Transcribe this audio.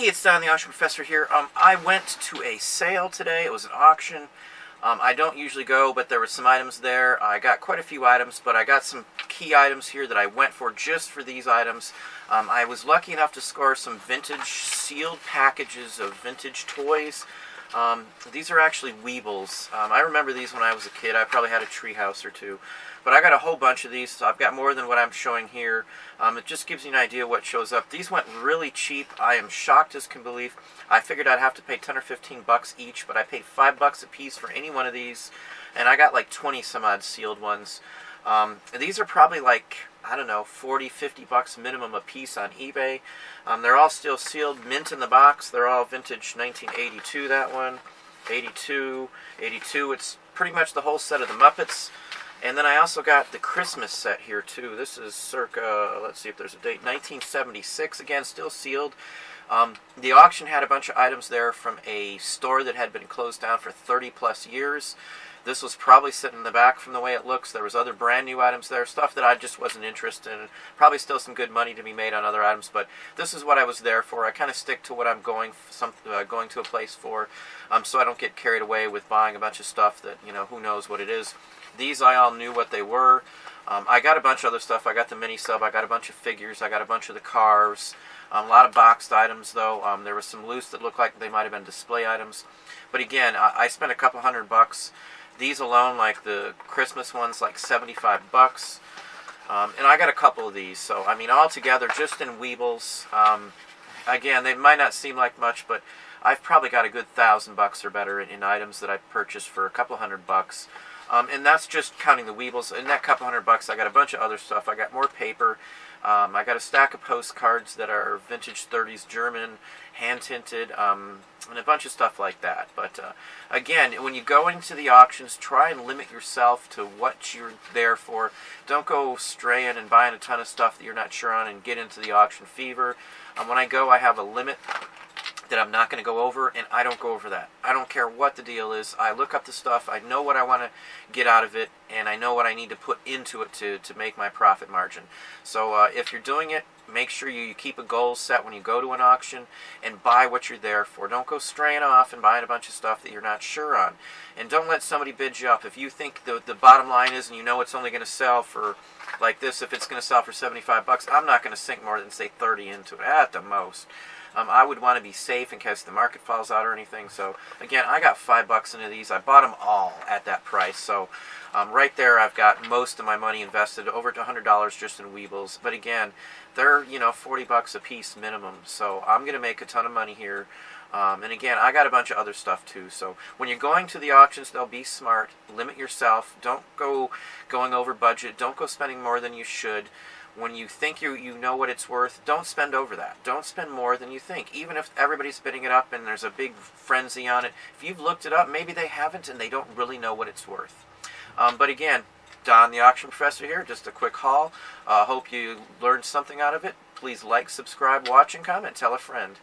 Hey, it's Don the Auction Professor here. I went to a sale today. It was an auction. I don't usually go, but there were some items there. I got quite a few items, but I got some key items here that I went for just for these items. I was lucky enough to score some vintage sealed packages of vintage toys. These are actually Weebles. I remember these when I was a kid. I probably had a tree house or two. But I got a whole bunch of these, so I've got more than what I'm showing here. It just gives you an idea what shows up. These went really cheap. I am shocked as can believe. I figured I'd have to pay 10 or 15 bucks each, but I paid $5 a piece for any one of these. And I got like 20 some odd sealed ones. These are probably like, I don't know, 40, 50 bucks minimum a piece on eBay. They're all still sealed, mint in the box. They're all vintage 1982, that one. 82, 82. It's pretty much the whole set of the Muppets. And then I also got the Christmas set here too. This is circa, let's see if there's a date, 1976. Again, still sealed. The auction had a bunch of items there from a store that had been closed down for 30 plus years. This was probably sitting in the back from the way it looks. There was other brand new items there, stuff that I just wasn't interested in. Probably still some good money to be made on other items, but this is what I was there for. I kind of stick to what I'm going to a place for, so I don't get carried away with buying a bunch of stuff that, you know, who knows what it is. These I all knew what they were. I got a bunch of other stuff. I got the mini sub. I got a bunch of figures. I got a bunch of the cars. A lot of boxed items, though. There was some loose that looked like they might have been display items. But again, I spent a couple $100. These alone, like the Christmas ones, like 75 bucks. And I got a couple of these. So, I mean, all together, just in Weebles. Again, they might not seem like much, but I've probably got a good $1,000 or better in items that I've purchased for a couple $100. And that's just counting the Weebles. In that couple $100, I got a bunch of other stuff. I got more paper. I got a stack of postcards that are vintage 30s German, hand-tinted, and a bunch of stuff like that. But again, when you go into the auctions, try and limit yourself to what you're there for. Don't go straying and buying a ton of stuff that you're not sure on and get into the auction fever. When I go, I have a limit that I'm not going to go over, and I don't go over that. I don't care what the deal is. I look up the stuff. I know what I want to get out of it, and I know what I need to put into it to make my profit margin. So if you're doing it, make sure you keep a goal set when you go to an auction and buy what you're there for. Don't go straying off and buying a bunch of stuff that you're not sure on. And don't let somebody bid you up. If you think the bottom line is, and you know it's only going to sell for, like this, if it's going to sell for 75 bucks, I'm not going to sink more than, say, 30 into it at the most. I would want to be safe in case the market falls out or anything. So, again, I got $5 into these. I bought them all at that price. So, right there, I've got most of my money invested, over to $100 just in Weebles. But again, they're, you know, 40 bucks a piece minimum. So, I'm going to make a ton of money here. And again, I got a bunch of other stuff too. So, when you're going to the auctions, they'll be smart. Limit yourself. Don't go going over budget. Don't go spending more than you should. When you think you know what it's worth, don't spend over that. Don't spend more than you think. Even if everybody's bidding it up and there's a big frenzy on it, if you've looked it up, maybe they haven't and they don't really know what it's worth. But again, Don the Auction Professor here, just a quick haul. Hope you learned something out of it. Please like, subscribe, watch, and comment. Tell a friend.